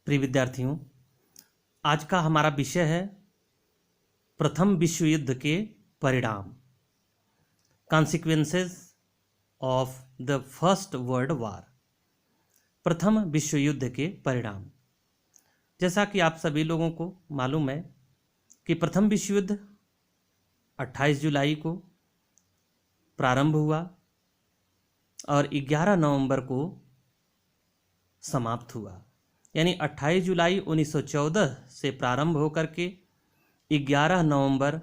प्रिय विद्यार्थियों, आज का हमारा विषय है प्रथम विश्व युद्ध के परिणाम, consequences of the first world war. प्रथम विश्व युद्ध के परिणाम। जैसा कि आप सभी लोगों को मालूम है कि प्रथम विश्व युद्ध 28 जुलाई को प्रारंभ हुआ और 11 नवंबर को समाप्त हुआ। यानी 28 जुलाई 1914 से प्रारंभ होकर के 11 नवंबर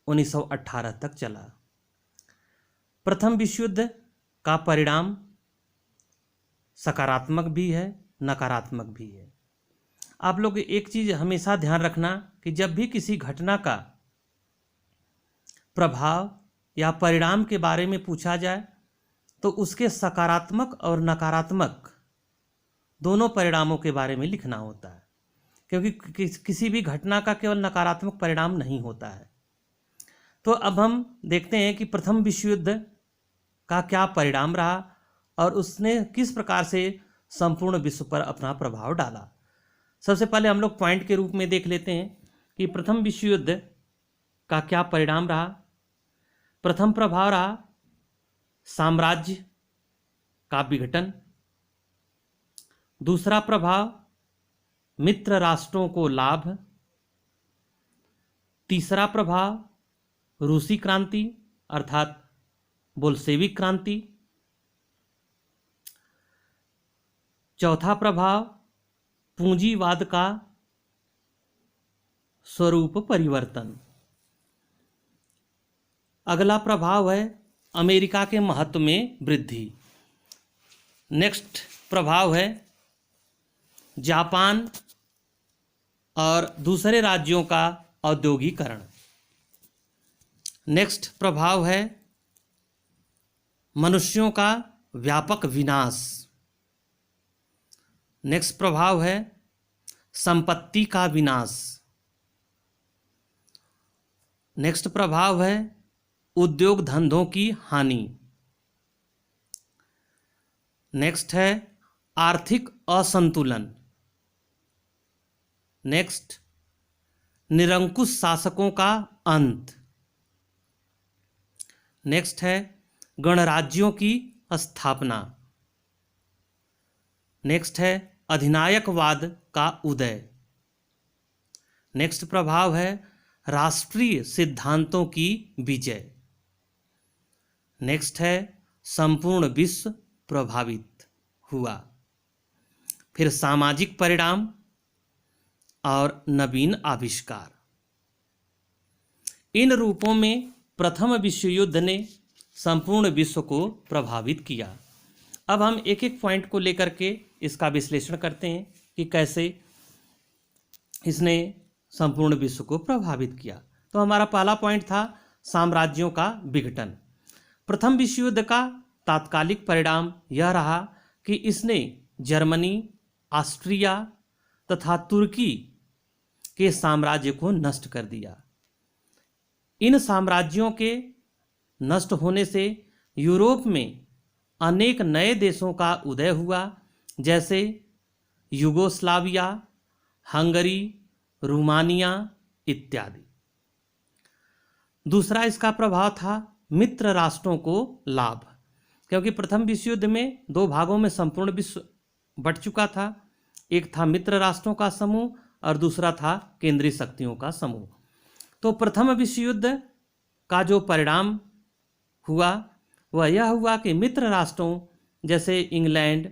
1918 तक चला। प्रथम विश्व युद्ध का परिणाम सकारात्मक भी है, नकारात्मक भी है। आप लोग एक चीज़ हमेशा ध्यान रखना कि जब भी किसी घटना का प्रभाव या परिणाम के बारे में पूछा जाए तो उसके सकारात्मक और नकारात्मक दोनों परिणामों के बारे में लिखना होता है, क्योंकि किसी भी घटना का केवल नकारात्मक परिणाम नहीं होता है। तो अब हम देखते हैं कि प्रथम विश्व युद्ध का क्या परिणाम रहा और उसने किस प्रकार से संपूर्ण विश्व पर अपना प्रभाव डाला। सबसे पहले हम लोग पॉइंट के रूप में देख लेते हैं कि प्रथम विश्व युद्ध का क्या परिणाम रहा। प्रथम प्रभाव रहा साम्राज्य का विघटन। दूसरा प्रभाव मित्र राष्ट्रों को लाभ। तीसरा प्रभाव रूसी क्रांति अर्थात बोल्शेविक क्रांति। चौथा प्रभाव पूंजीवाद का स्वरूप परिवर्तन। अगला प्रभाव है अमेरिका के महत्व में वृद्धि। नेक्स्ट प्रभाव है जापान और दूसरे राज्यों का औद्योगिकरण। नेक्स्ट प्रभाव है मनुष्यों का व्यापक विनाश। नेक्स्ट प्रभाव है संपत्ति का विनाश। नेक्स्ट प्रभाव है उद्योग धंधों की हानि। नेक्स्ट है आर्थिक असंतुलन। नेक्स्ट निरंकुश शासकों का अंत। नेक्स्ट है गणराज्यों की स्थापना। नेक्स्ट है अधिनायकवाद का उदय। नेक्स्ट प्रभाव है राष्ट्रीय सिद्धांतों की विजय। नेक्स्ट है संपूर्ण विश्व प्रभावित हुआ। फिर सामाजिक परिणाम और नवीन आविष्कार। इन रूपों में प्रथम विश्व युद्ध ने संपूर्ण विश्व को प्रभावित किया। अब हम एक एक पॉइंट को लेकर के इसका विश्लेषण करते हैं कि कैसे इसने संपूर्ण विश्व को प्रभावित किया। तो हमारा पहला पॉइंट था साम्राज्यों का विघटन। प्रथम विश्व युद्ध का तात्कालिक परिणाम यह रहा कि इसने जर्मनी, ऑस्ट्रिया तथा तुर्की के साम्राज्य को नष्ट कर दिया। इन साम्राज्यों के नष्ट होने से यूरोप में अनेक नए देशों का उदय हुआ, जैसे युगोस्लाविया, हंगरी, रोमानिया इत्यादि। दूसरा इसका प्रभाव था मित्र राष्ट्रों को लाभ, क्योंकि प्रथम विश्व युद्ध में दो भागों में संपूर्ण विश्व बंट चुका था। एक था मित्र राष्ट्रों का समूह और दूसरा था केंद्रीय शक्तियों का समूह। तो प्रथम विश्व युद्ध का जो परिणाम हुआ वह यह हुआ कि मित्र राष्ट्रों जैसे इंग्लैंड,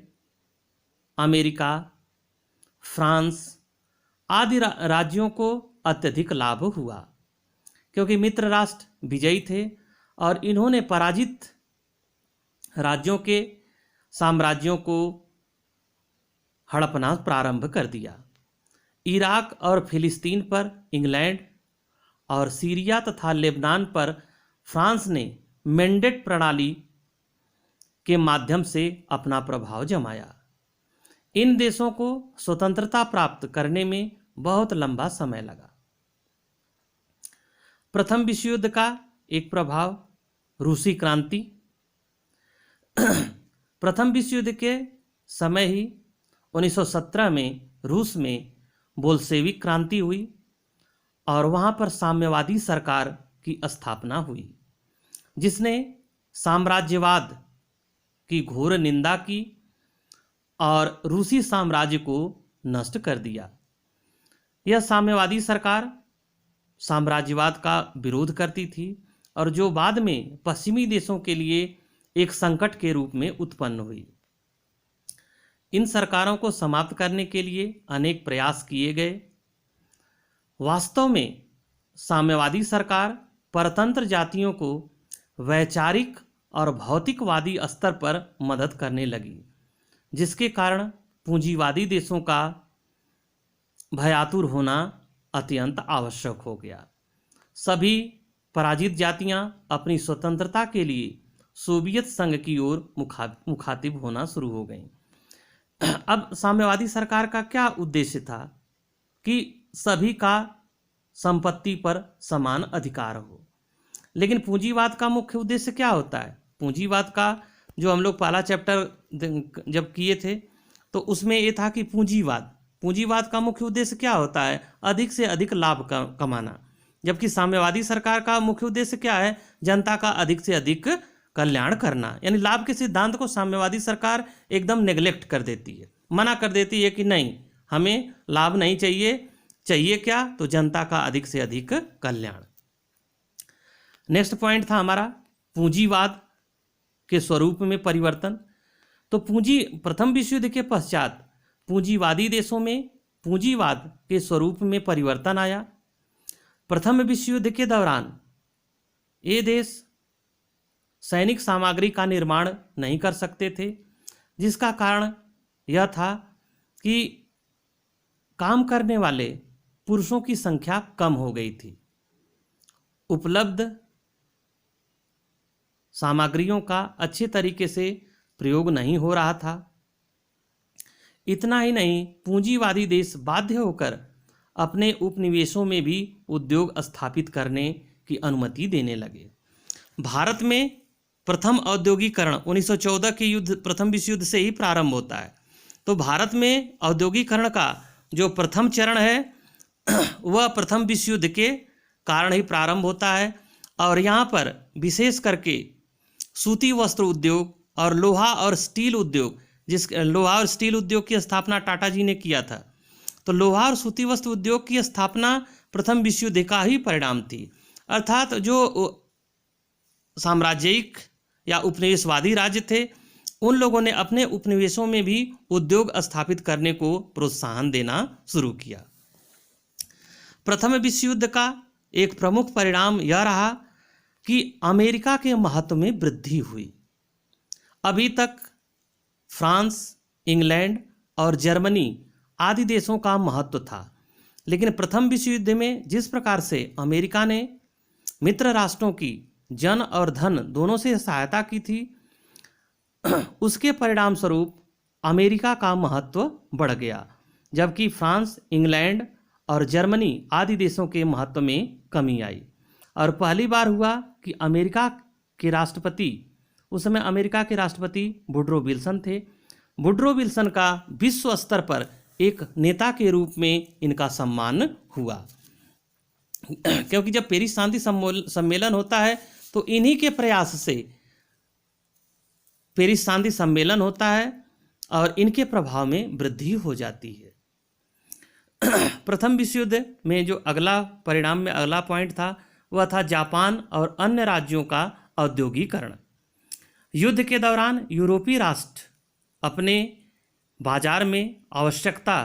अमेरिका, फ्रांस आदि राज्यों को अत्यधिक लाभ हुआ, क्योंकि मित्र राष्ट्र विजयी थे और इन्होंने पराजित राज्यों के साम्राज्यों को हड़पना प्रारंभ कर दिया। इराक और फिलिस्तीन पर इंग्लैंड और सीरिया तथा लेबनान पर फ्रांस ने मेंडेट प्रणाली के माध्यम से अपना प्रभाव जमाया। इन देशों को स्वतंत्रता प्राप्त करने में बहुत लंबा समय लगा। प्रथम विश्व युद्ध का एक प्रभाव रूसी क्रांति। प्रथम विश्व युद्ध के समय ही 1917 में रूस में बोल्शेविक क्रांति हुई और वहाँ पर साम्यवादी सरकार की स्थापना हुई, जिसने साम्राज्यवाद की घोर निंदा की और रूसी साम्राज्य को नष्ट कर दिया। यह साम्यवादी सरकार साम्राज्यवाद का विरोध करती थी और जो बाद में पश्चिमी देशों के लिए एक संकट के रूप में उत्पन्न हुई। इन सरकारों को समाप्त करने के लिए अनेक प्रयास किए गए। वास्तव में साम्यवादी सरकार परतंत्र जातियों को वैचारिक और भौतिकवादी स्तर पर मदद करने लगी, जिसके कारण पूंजीवादी देशों का भयातुर होना अत्यंत आवश्यक हो गया। सभी पराजित जातियां अपनी स्वतंत्रता के लिए सोवियत संघ की ओर मुखातिब होना शुरू हो गईं। अब साम्यवादी सरकार का क्या उद्देश्य था कि सभी का संपत्ति पर समान अधिकार हो, लेकिन पूंजीवाद का मुख्य उद्देश्य क्या होता है? पूंजीवाद का जो हम लोग पहला चैप्टर जब किए थे तो उसमें ये था कि पूंजीवाद का मुख्य उद्देश्य क्या होता है? अधिक से अधिक लाभ कमाना। जबकि साम्यवादी सरकार का मुख्य उद्देश्य क्या है? जनता का अधिक से अधिक कल्याण करना। यानी लाभ के सिद्धांत को साम्यवादी सरकार एकदम नेग्लेक्ट कर देती है, मना कर देती है कि नहीं, हमें लाभ नहीं चाहिए, चाहिए क्या? तो जनता का अधिक से अधिक कल्याण। नेक्स्ट पॉइंट था हमारा पूंजीवाद के स्वरूप में परिवर्तन। तो प्रथम विश्व युद्ध के पश्चात पूंजीवादी देशों में पूंजीवाद के स्वरूप में परिवर्तन आया। प्रथम विश्व युद्ध के दौरान ये देश सैनिक सामग्री का निर्माण नहीं कर सकते थे, जिसका कारण यह था कि काम करने वाले पुरुषों की संख्या कम हो गई थी। उपलब्ध सामग्रियों का अच्छे तरीके से प्रयोग नहीं हो रहा था। इतना ही नहीं, पूंजीवादी देश बाध्य होकर अपने उपनिवेशों में भी उद्योग स्थापित करने की अनुमति देने लगे। भारत में प्रथम औद्योगिकरण 1914 के युद्ध, प्रथम विश्व युद्ध से ही प्रारंभ होता है। तो भारत में औद्योगिकरण का जो प्रथम चरण है वह प्रथम विश्व युद्ध के कारण ही प्रारंभ होता है और यहाँ पर विशेष करके सूती वस्त्र उद्योग और लोहा और स्टील उद्योग, लोहा और स्टील उद्योग की स्थापना टाटा जी ने किया था। तो लोहा और सूती वस्त्र उद्योग की स्थापना प्रथम विश्व युद्ध का ही परिणाम थी। अर्थात जो साम्राज्यिक या उपनिवेशवादी राज्य थे, उन लोगों ने अपने उपनिवेशों में भी उद्योग स्थापित करने को प्रोत्साहन देना शुरू किया। प्रथम विश्व युद्ध का एक प्रमुख परिणाम यह रहा कि अमेरिका के महत्व में वृद्धि हुई। अभी तक फ्रांस, इंग्लैंड और जर्मनी आदि देशों का महत्व था, लेकिन प्रथम विश्व युद्ध में जिस प्रकार से अमेरिका ने मित्र राष्ट्रों की जन और धन दोनों से सहायता की थी, उसके परिणाम स्वरूप अमेरिका का महत्व बढ़ गया, जबकि फ्रांस, इंग्लैंड और जर्मनी आदि देशों के महत्व में कमी आई। और पहली बार हुआ कि अमेरिका के राष्ट्रपति, उस समय अमेरिका के राष्ट्रपति वुडरो विल्सन थे। वुडरो विल्सन का विश्व स्तर पर एक नेता के रूप में इनका सम्मान हुआ, क्योंकि जब पेरिस शांति सम्मेलन होता है तो इन्हीं के प्रयास से पेरिस शांति सम्मेलन होता है और इनके प्रभाव में वृद्धि हो जाती है। प्रथम विश्व युद्ध में जो अगला परिणाम में अगला पॉइंट था वह था जापान और अन्य राज्यों का औद्योगिकरण। युद्ध के दौरान यूरोपीय राष्ट्र अपने बाजार में आवश्यकता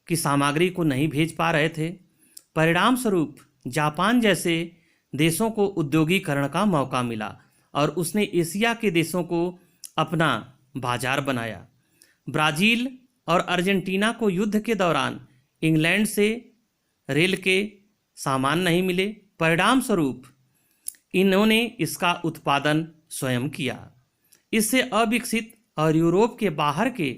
की सामग्री को नहीं भेज पा रहे थे। परिणाम स्वरूप जापान जैसे देशों को उद्योगीकरण का मौका मिला और उसने एशिया के देशों को अपना बाजार बनाया। ब्राज़ील और अर्जेंटीना को युद्ध के दौरान इंग्लैंड से रेल के सामान नहीं मिले। परिणाम स्वरूप इन्होंने इसका उत्पादन स्वयं किया। इससे अविकसित और यूरोप के बाहर के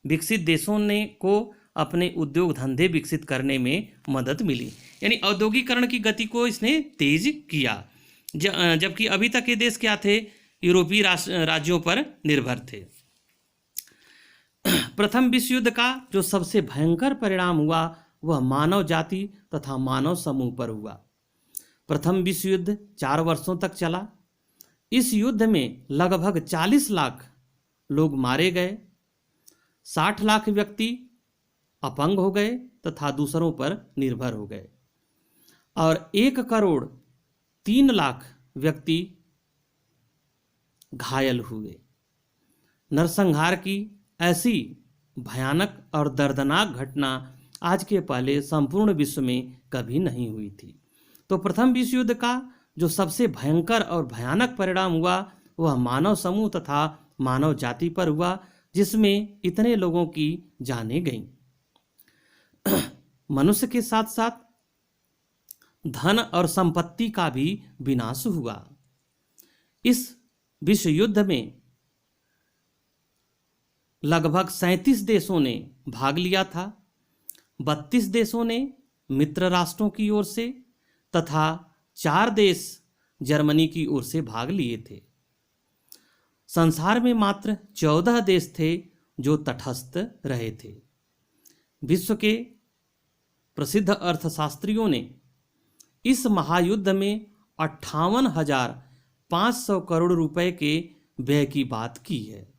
विकसित देशों ने को अपने उद्योग धंधे विकसित करने में मदद मिली। यानी औद्योगिकरण की गति को इसने तेज किया, जबकि अभी तक ये देश क्या थे, यूरोपीय राज्यों पर निर्भर थे। प्रथम विश्व युद्ध का जो सबसे भयंकर परिणाम हुआ वह मानव जाति तथा मानव समूह पर हुआ। प्रथम विश्व युद्ध 4 वर्षों तक चला। इस युद्ध में लगभग 40 लाख लोग मारे गए, 60 लाख व्यक्ति अपंग हो गए तथा दूसरों पर निर्भर हो गए और 1 करोड़ 3 लाख व्यक्ति घायल हुए। नरसंहार की ऐसी भयानक और दर्दनाक घटना आज के पहले संपूर्ण विश्व में कभी नहीं हुई थी। तो प्रथम विश्व युद्ध का जो सबसे भयंकर और भयानक परिणाम हुआ वह मानव समूह तथा मानव जाति पर हुआ, जिसमें इतने लोगों की जानें गईं। मनुष्य के साथ साथ धन और संपत्ति का भी विनाश हुआ। इस विश्व युद्ध में लगभग 37 देशों ने भाग लिया था। 32 देशों ने मित्र राष्ट्रों की ओर से तथा 4 देश जर्मनी की ओर से भाग लिए थे। संसार में मात्र 14 देश थे जो तटस्थ रहे थे। विश्व के प्रसिद्ध अर्थशास्त्रियों ने इस महायुद्ध में 58,500 करोड़ रुपए के व्यय की बात की है।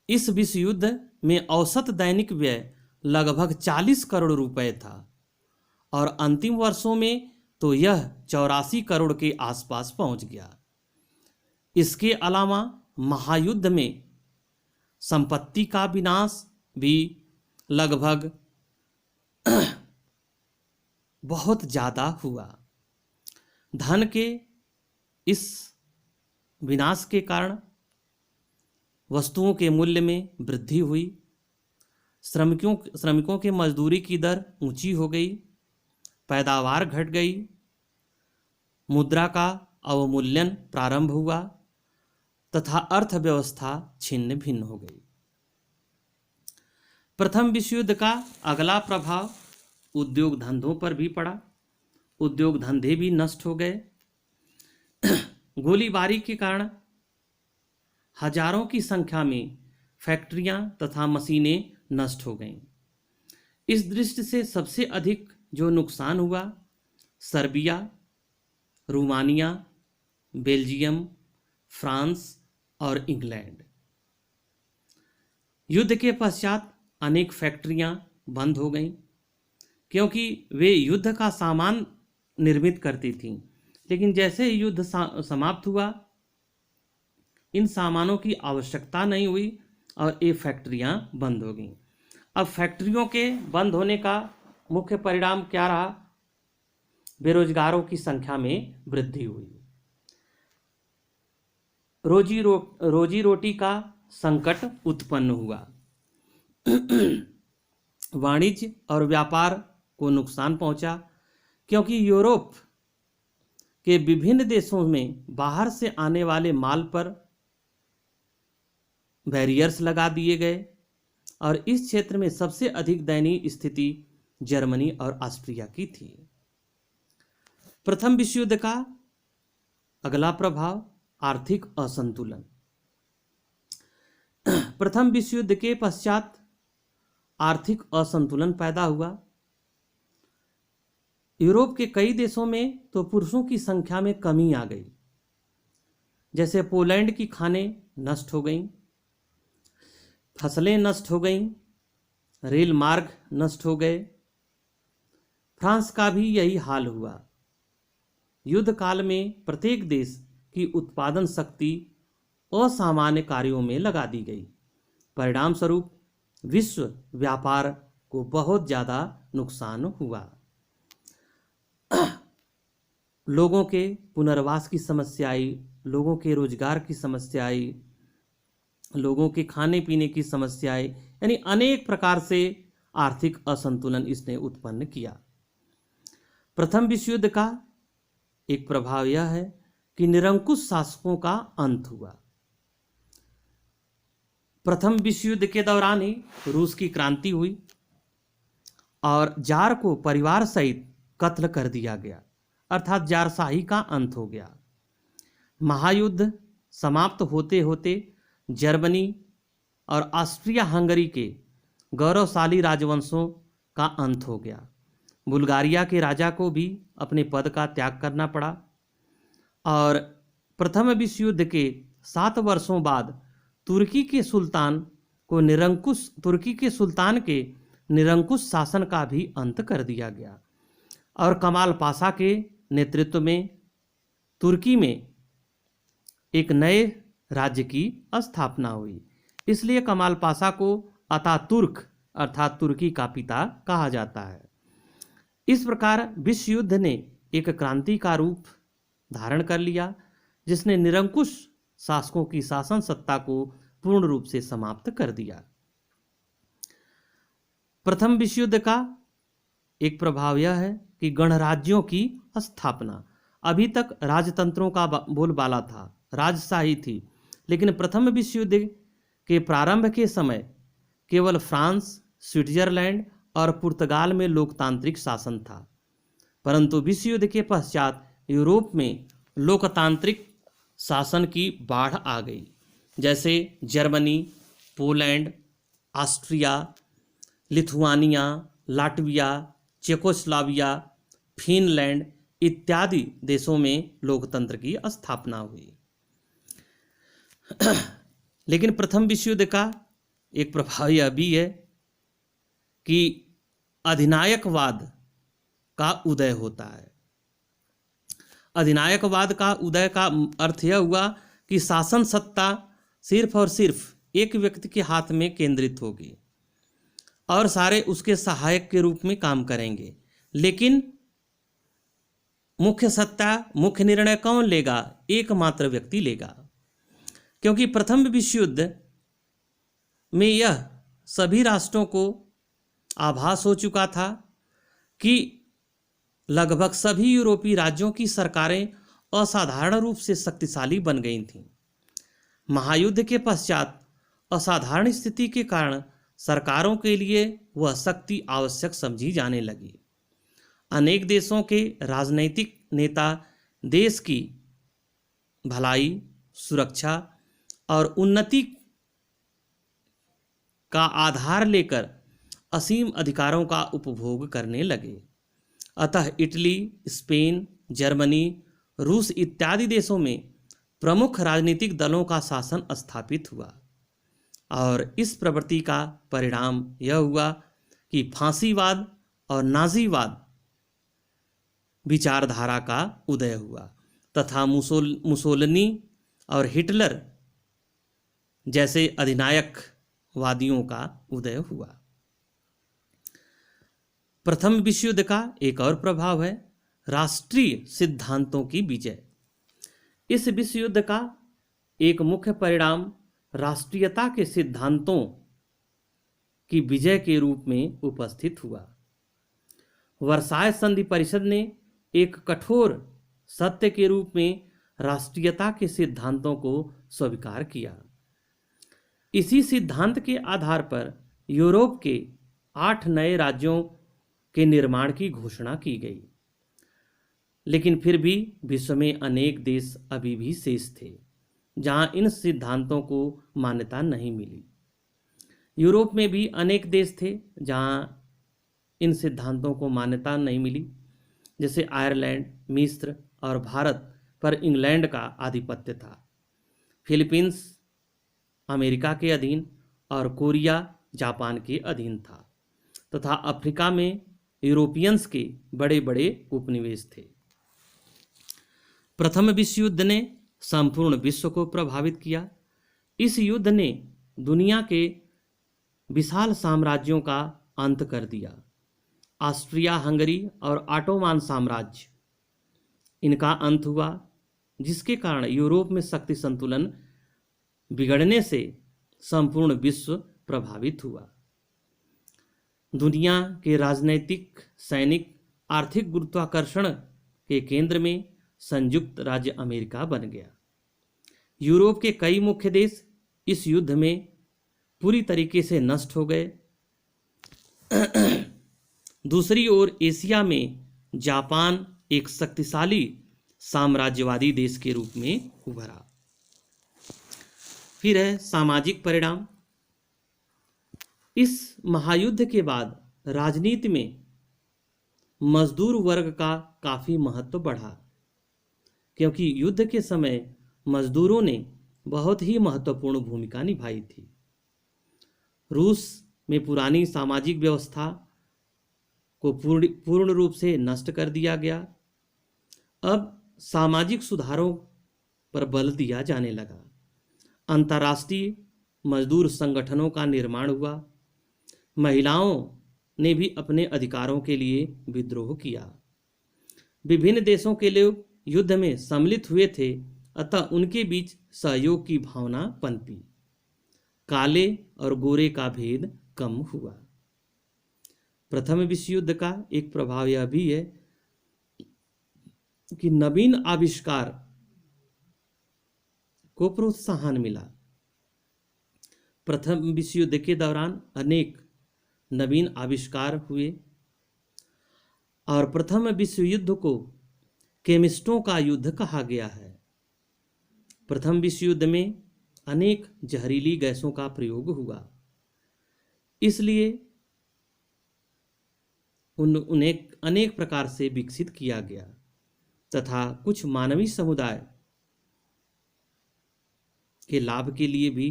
इस विश्व युद्ध में औसत दैनिक व्यय लगभग 40 करोड़ रुपए था और अंतिम वर्षों में तो यह 84 करोड़ के आसपास पहुंच गया। इसके अलावा महायुद्ध में संपत्ति का विनाश भी लगभग बहुत ज़्यादा हुआ। धन के इस विनाश के कारण वस्तुओं के मूल्य में वृद्धि हुई, श्रमिकों के मजदूरी की दर ऊंची हो गई, पैदावार घट गई, मुद्रा का अवमूल्यन प्रारंभ हुआ तथा अर्थव्यवस्था छिन्न भिन्न हो गई। प्रथम विश्व युद्ध का अगला प्रभाव उद्योग धंधों पर भी पड़ा। उद्योग धंधे भी नष्ट हो गए। गोलीबारी के कारण हजारों की संख्या में फैक्ट्रियां तथा मशीनें नष्ट हो गईं। इस दृष्टि से सबसे अधिक जो नुकसान हुआ सर्बिया, रोमानिया, बेल्जियम, फ्रांस और इंग्लैंड। युद्ध के पश्चात अनेक फैक्ट्रियां बंद हो गईं क्योंकि वे युद्ध का सामान निर्मित करती थीं, लेकिन जैसे ही युद्ध समाप्त हुआ इन सामानों की आवश्यकता नहीं हुई और ये फैक्ट्रियां बंद हो गईं। अब फैक्ट्रियों के बंद होने का मुख्य परिणाम क्या रहा? बेरोजगारों की संख्या में वृद्धि हुई। रोजी रोटी का संकट उत्पन्न हुआ। वाणिज्य और व्यापार को नुकसान पहुंचा क्योंकि यूरोप के विभिन्न देशों में बाहर से आने वाले माल पर बैरियर्स लगा दिए गए और इस क्षेत्र में सबसे अधिक दयनीय स्थिति जर्मनी और ऑस्ट्रिया की थी। प्रथम विश्व युद्ध का अगला प्रभाव आर्थिक असंतुलन। प्रथम विश्व युद्ध के पश्चात आर्थिक असंतुलन पैदा हुआ। यूरोप के कई देशों में तो पुरुषों की संख्या में कमी आ गई। जैसे पोलैंड की खानें नष्ट हो गईं, फसलें नष्ट हो गईं, रेल मार्ग नष्ट हो गए। फ्रांस का भी यही हाल हुआ। युद्ध काल में प्रत्येक देश की उत्पादन शक्ति असामान्य कार्यों में लगा दी गई। परिणाम स्वरूप विश्व व्यापार को बहुत ज़्यादा नुकसान हुआ। लोगों के पुनर्वास की समस्या आई, लोगों के रोजगार की समस्या आई, लोगों के खाने पीने की समस्या आई, यानी अनेक प्रकार से आर्थिक असंतुलन इसने उत्पन्न किया। प्रथम विश्व युद्ध का एक प्रभाव यह है कि निरंकुश शासकों का अंत हुआ। प्रथम विश्व युद्ध के दौरान ही रूस की क्रांति हुई और जार को परिवार सहित कत्ल कर दिया गया, अर्थात जारशाही का अंत हो गया। महायुद्ध समाप्त होते होते जर्मनी और ऑस्ट्रिया हंगरी के गौरवशाली राजवंशों का अंत हो गया। बुल्गारिया के राजा को भी अपने पद का त्याग करना पड़ा और प्रथम विश्व युद्ध के 7 वर्षों बाद तुर्की के सुल्तान के निरंकुश शासन का भी अंत कर दिया गया और कमाल पाशा के नेतृत्व में तुर्की में एक नए राज्य की स्थापना हुई। इसलिए कमाल पाशा को अतातुर्क अर्थात तुर्की का पिता कहा जाता है। इस प्रकार विश्व युद्ध ने एक क्रांति का रूप धारण कर लिया, जिसने निरंकुश शासकों की शासन सत्ता को पूर्ण रूप से समाप्त कर दिया। प्रथम विश्व युद्ध का एक प्रभाव यह है कि गणराज्यों की स्थापना। अभी तक राजतंत्रों का बोलबाला था, राजशाही थी, लेकिन प्रथम विश्व युद्ध के प्रारंभ के समय केवल फ्रांस, स्विट्जरलैंड और पुर्तगाल में लोकतांत्रिक शासन था, परंतु विश्व युद्ध के पश्चात यूरोप में लोकतांत्रिक शासन की बाढ़ आ गई। जैसे Germany, Poland, Austria, Lithuania, Latvia, Czechoslovakia, Finland इत्यादि देशों में लोकतंत्र की स्थापना हुई। लेकिन प्रथम विश्व युद्ध का एक प्रभाव यह भी है कि अधिनायकवाद का उदय होता है। अधिनायकवाद का उदय का अर्थ यह हुआ कि शासन सत्ता सिर्फ और सिर्फ एक व्यक्ति के हाथ में केंद्रित होगी और सारे उसके सहायक के रूप में काम करेंगे। लेकिन मुख्य सत्ता, मुख्य निर्णय कौन लेगा? एकमात्र व्यक्ति लेगा। क्योंकि प्रथम विश्व युद्ध में यह सभी राष्ट्रों को आभास हो चुका था कि लगभग सभी यूरोपीय राज्यों की सरकारें असाधारण रूप से शक्तिशाली बन गई थीं। महायुद्ध के पश्चात असाधारण स्थिति के कारण सरकारों के लिए वह शक्ति आवश्यक समझी जाने लगी। अनेक देशों के राजनैतिक नेता देश की भलाई, सुरक्षा और उन्नति का आधार लेकर असीम अधिकारों का उपभोग करने लगे। अतः इटली, स्पेन, जर्मनी, रूस इत्यादि देशों में प्रमुख राजनीतिक दलों का शासन स्थापित हुआ और इस प्रवृत्ति का परिणाम यह हुआ कि फांसीवाद और नाजीवाद विचारधारा का उदय हुआ तथा मुसोलिनी और हिटलर जैसे अधिनायकवादियों का उदय हुआ। प्रथम विश्व युद्ध का एक और प्रभाव है राष्ट्रीय सिद्धांतों की विजय। इस विश्व युद्ध का एक मुख्य परिणाम राष्ट्रीयता के सिद्धांतों की विजय के रूप में उपस्थित हुआ। वर्साय संधि परिषद ने एक कठोर सत्य के रूप में राष्ट्रीयता के सिद्धांतों को स्वीकार किया। इसी सिद्धांत के आधार पर यूरोप के 8 नए राज्यों के निर्माण की घोषणा की गई। लेकिन फिर भी विश्व में अनेक देश अभी भी शेष थे जहां इन सिद्धांतों को मान्यता नहीं मिली। यूरोप में भी अनेक देश थे जहां इन सिद्धांतों को मान्यता नहीं मिली, जैसे आयरलैंड, मिस्र और भारत पर इंग्लैंड का आधिपत्य था। फिलीपींस अमेरिका के अधीन और कोरिया जापान के अधीन था तथा अफ्रीका में यूरोपियंस के बड़े बड़े उपनिवेश थे। प्रथम विश्व युद्ध ने संपूर्ण विश्व को प्रभावित किया। इस युद्ध ने दुनिया के विशाल साम्राज्यों का अंत कर दिया। ऑस्ट्रिया हंगरी और ऑटोमान साम्राज्य, इनका अंत हुआ, जिसके कारण यूरोप में शक्ति संतुलन बिगड़ने से संपूर्ण विश्व प्रभावित हुआ। दुनिया के राजनैतिक, सैनिक, आर्थिक गुरुत्वाकर्षण के केंद्र में संयुक्त राज्य अमेरिका बन गया। यूरोप के कई मुख्य देश इस युद्ध में पूरी तरीके से नष्ट हो गए। दूसरी ओर एशिया में जापान एक शक्तिशाली साम्राज्यवादी देश के रूप में उभरा। फिर है सामाजिक परिणाम। इस महायुद्ध के बाद राजनीति में मजदूर वर्ग का काफ़ी महत्व बढ़ा, क्योंकि युद्ध के समय मजदूरों ने बहुत ही महत्वपूर्ण भूमिका निभाई थी। रूस में पुरानी सामाजिक व्यवस्था को पूर्ण रूप से नष्ट कर दिया गया। अब सामाजिक सुधारों पर बल दिया जाने लगा। अंतर्राष्ट्रीय मजदूर संगठनों का निर्माण हुआ। महिलाओं ने भी अपने अधिकारों के लिए विद्रोह किया। विभिन्न देशों के लोग युद्ध में सम्मिलित हुए थे, अतः उनके बीच सहयोग की भावना पनपी। काले और गोरे का भेद कम हुआ। प्रथम विश्व युद्ध का एक प्रभाव यह भी है कि नवीन आविष्कार को प्रोत्साहन मिला। प्रथम विश्व युद्ध के दौरान अनेक नवीन आविष्कार हुए और प्रथम विश्व युद्ध को केमिस्टों का युद्ध कहा गया है। प्रथम विश्व युद्ध में अनेक जहरीली गैसों का प्रयोग हुआ, इसलिए उन्हें अनेक प्रकार से विकसित किया गया तथा कुछ मानवीय समुदाय के लाभ के लिए भी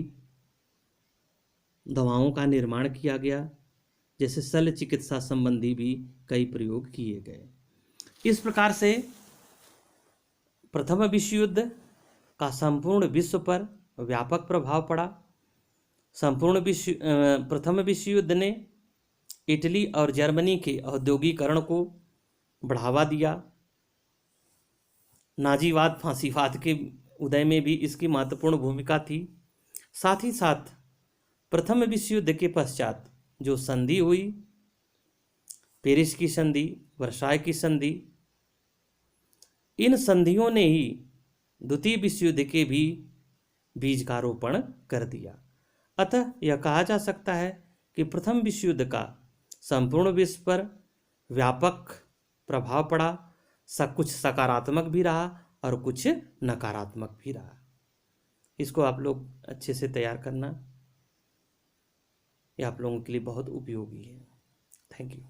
दवाओं का निर्माण किया गया, जैसे शल्य चिकित्सा संबंधी भी कई प्रयोग किए गए। इस प्रकार से प्रथम विश्व युद्ध का संपूर्ण विश्व पर व्यापक प्रभाव पड़ा। प्रथम विश्व युद्ध ने इटली और जर्मनी के औद्योगिकरण को बढ़ावा दिया। नाजीवाद, फांसीवाद के उदय में भी इसकी महत्वपूर्ण भूमिका थी। साथ ही साथ प्रथम विश्व युद्ध के पश्चात जो संधि हुई, पेरिस की संधि, वर्साय की संधि, इन संधियों ने ही द्वितीय विश्व युद्ध के भी बीज का रोपण कर दिया। अतः यह कहा जा सकता है कि प्रथम विश्व युद्ध का संपूर्ण विश्व पर व्यापक प्रभाव पड़ा। कुछ सकारात्मक भी रहा और कुछ नकारात्मक भी रहा। इसको आप लोग अच्छे से तैयार करना, यह आप लोगों के लिए बहुत उपयोगी है। Thank you.